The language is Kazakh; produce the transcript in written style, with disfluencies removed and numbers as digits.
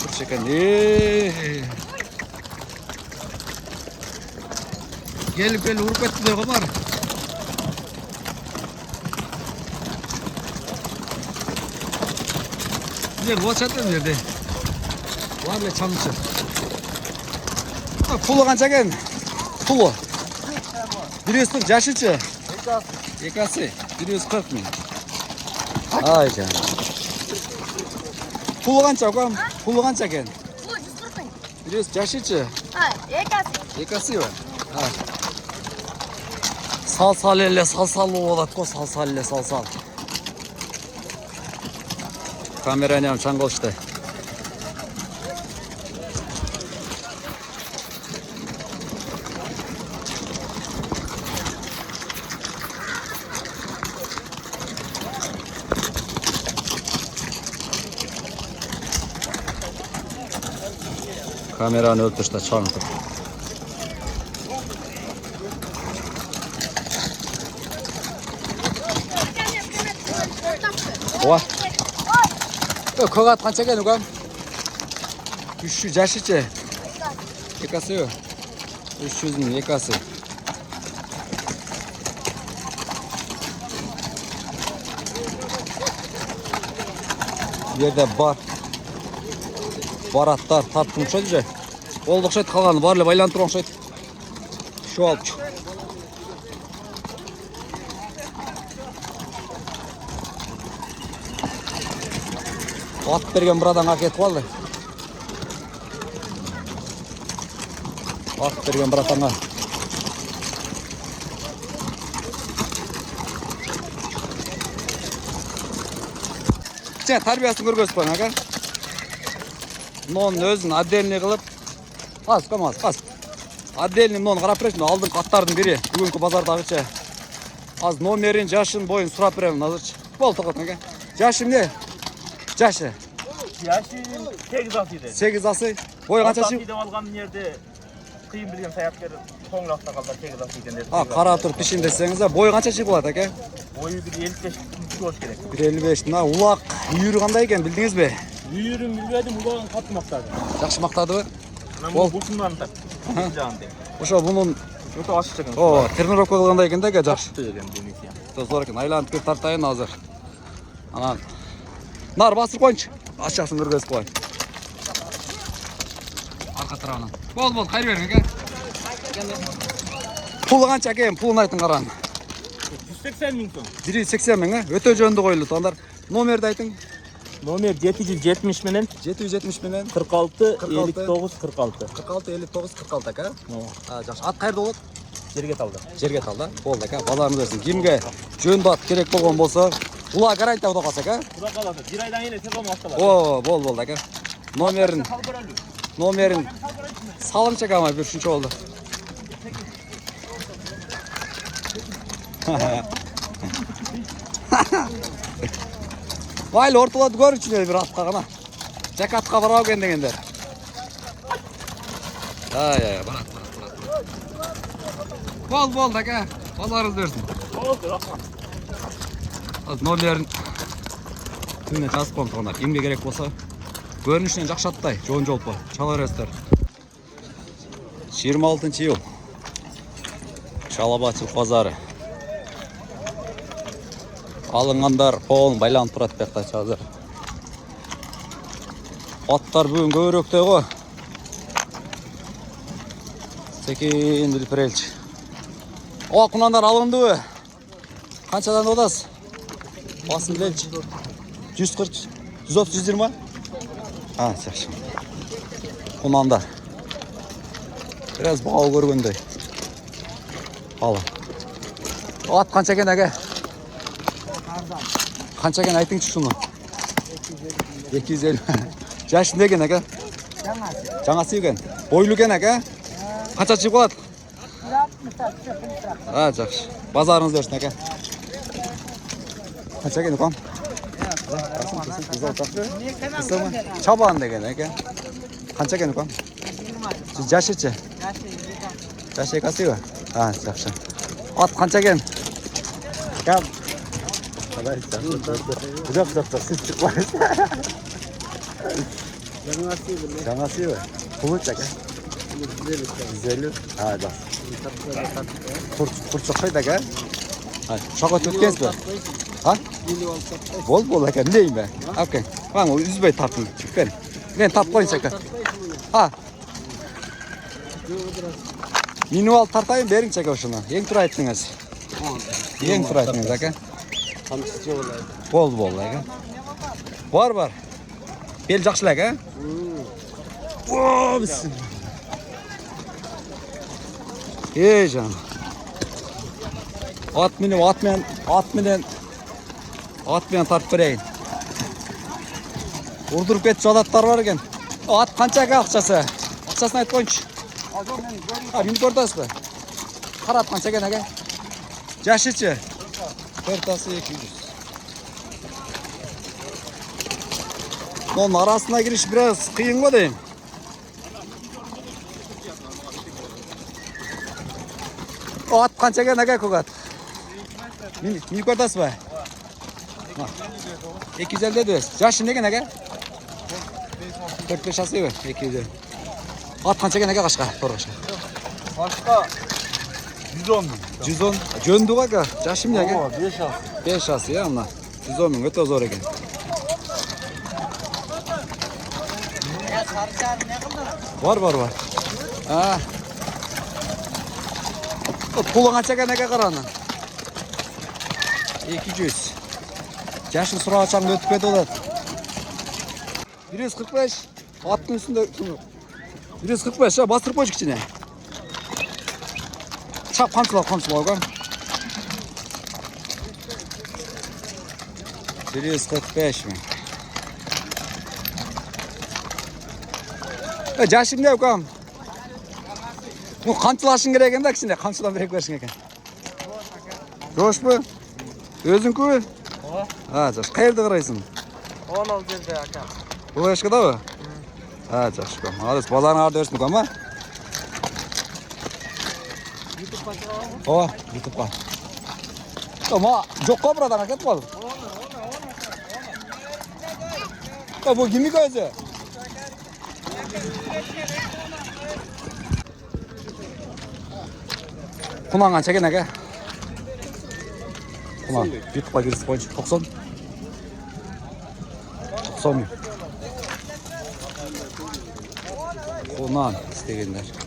Durdurmuş ekan. Gelip urup kettiler Komar. Güzel boğaçatın nerede? Var ya çamlısı. Pulu kança ekan? Pulu. 140 yaşıçı. Ekası. 140 ming. Ay canım. Pulu kança okan? Pulu kança ekan? Pulu 140 ming. 140 yaşıçı. Ha, ekasi. Ekası var. Ha. Sal elle sal болады го, sal elle sal. Kamerani ham chang'olishdi. Kamerani olib tashlab chang'itib. Oha. Ko'gat qancha ekan ukam? 300 yaşıçı. Ekası yok. 300 ming ekası. Yerде бар. Бараттар тарттың ұқсайды же. Ол ұқсайды қалғаны барлы байланып тұр ұқсайды. Şu алып. At bergen bir adam ketip kaldı. At bergen bir adamga. Tarbiyaсын көргөзүп коюң ага. Нонун өзүн отдельный кылып. Аз. Отдельный нон карап бересиң, алдыңкы аттардын бири. Бүгүнкү базардагыча. Az номерин, жашын, боюн сурап берем азырчы. Бол токотун ага. Жашы эмне? Жашы. Yaşı 8 asıydı. 8 асы. Boyu kança çık? Asıydı algan yerde kıyım bilgen sayatkar koңlakta kaldı 8 asıydı dedi. Ha, kara tur pişin deseniz de boyu kança çık болады aka? Boyu 1.55 olmuş gerek. 1.55. Na ulak үйүрү кандай экен билдиңиz бе? Үйürüm bilmedim ulağın katı maktadı. Жакшы мактадыбы? Ол бұлсындан так. Жаңды. Ошо мунун Өтө ашық чыгын. о, тренировка кылгандай экен да ага жакшы. Деген демейсің. Зор экен, айланып кеп тартайын азыр. Анан нар басып коюнчу. Ачасын көргөзүп коюн. Арка тарабынан. Бол, кайыр бериң ага. Пулу канча экен? Пулун айтың каран. 180 миң сом. 180 миң, өтө жөндө коюлду. Андар номерди айтың. Номер 770 менен 770 менен 46 59 46. 46 59 46 aka. Ha, жакшы. Ат кайерде болот? Жерге талды. Жерге талды. Болду aka. Базарыңыз берсин. Кимге жөндө ат керек болгон болсо, ула гарантия куда калса aka. Куда калады? Бир айдан кийин телефон башталат. О, болду aka. Номерин салымчы aka, бир ушунча болду. Майыл ортолады көрүнчү бир атка гана. Жакатка барабы экен дегендер. Ай, барат. Бол aka. Базарыңыз берсин. Болду, рахмат. Az номерин түнүнө жазып коюм тугандар. Кимге керек болсо, көрүнүшүнөн жакшы аттай, жоон жолпо, чала бересиздер. 26-iyul. Чалабачылык базары. Алынгандар полн байланып турат бакта азыр. Аттар бүгүн көбүрөөктөй го. Секин билип береличи. О, кунандар алындыбы? Канчадан одасыз? Басын билеличи. 140, 130, 120? А, жакшы. Кунандар. Biraz баалы көргөндөй. Ал. Ат канча экен ага? Kança eкен айтыңчы шуну? 250. Жашында экен ага? Жаңасы экен. Бойлуу экен ага? Канча чыгып калат? 160. А, жакшы. Базарыңыз берсин ага. Канча экен укам? Чабан деген ага. Канча экен укам? 20. Жашычы? Жашы экасыбы? А, жакшы. Ат канча экен? Кам? Жоқ, сіз шықпайсыз. Жаңасы үй. Пұлынша ке? 150. Ha, да. Kurçuk kayda ке? Şakat ötkeniz mi? Ha? Bol ekan, neyim be? Okey. Bana üzbey tartın. Çık beni. Ben tap koyun çeker. Ha. Minual tartayım verin çeker şuna. Eng tur ayttınız. Eng tur ayttınız aka. Bol aka. Var. Bel жақшылak ha? Oo, bismillah. Canım. At men tartып берейін. Урдуруп кетчү адаттар бар экен. At канча акчасы? Акчасын айтып коюңчу. Мени көрдүңүзбү? Карап канча экен ака? Жашычы? Төртасы 200. Onun arasına giriş biraz kıyın mı diyeyim? O at kança gene ne kokat? Mini kordas mı? 250 diyoruz. Yaşı ne gene? 4-5 asıyor 250. At kança gene kaçka? Başka 110 bin. 110. Jöndu kaka. Yaşım ne? 5 as. 5 asıyor ya onlar. 110 bin öte zor eken. Var. Ha. Pulun açaga nege qaranın? 200. Yaşın sıra açan ötüp kedi olar. 145. Attın üstünde. 145 ya bastırıp koş içine. Çap kamçılar oğlum. 145 mi? Yaşım ne yok am? Bu kamçılaşın gereken de içinde kamçılan berek versin eken. Joş mu? Özün kü? Ha, Joş. Qayerda qaraysan? 16 жерде ака. Bu yaşkada mı? Ha, Joş. Hadi bazarın arda versin ama. YouTube чыгабы? O, YouTube'ga. Ama çok buradan haket var. Bu kimi gözü? Kulağın çeken ne? Kulağın YouTube'a girisi koyunca 90. 90 mı? Kulağın isteyenler.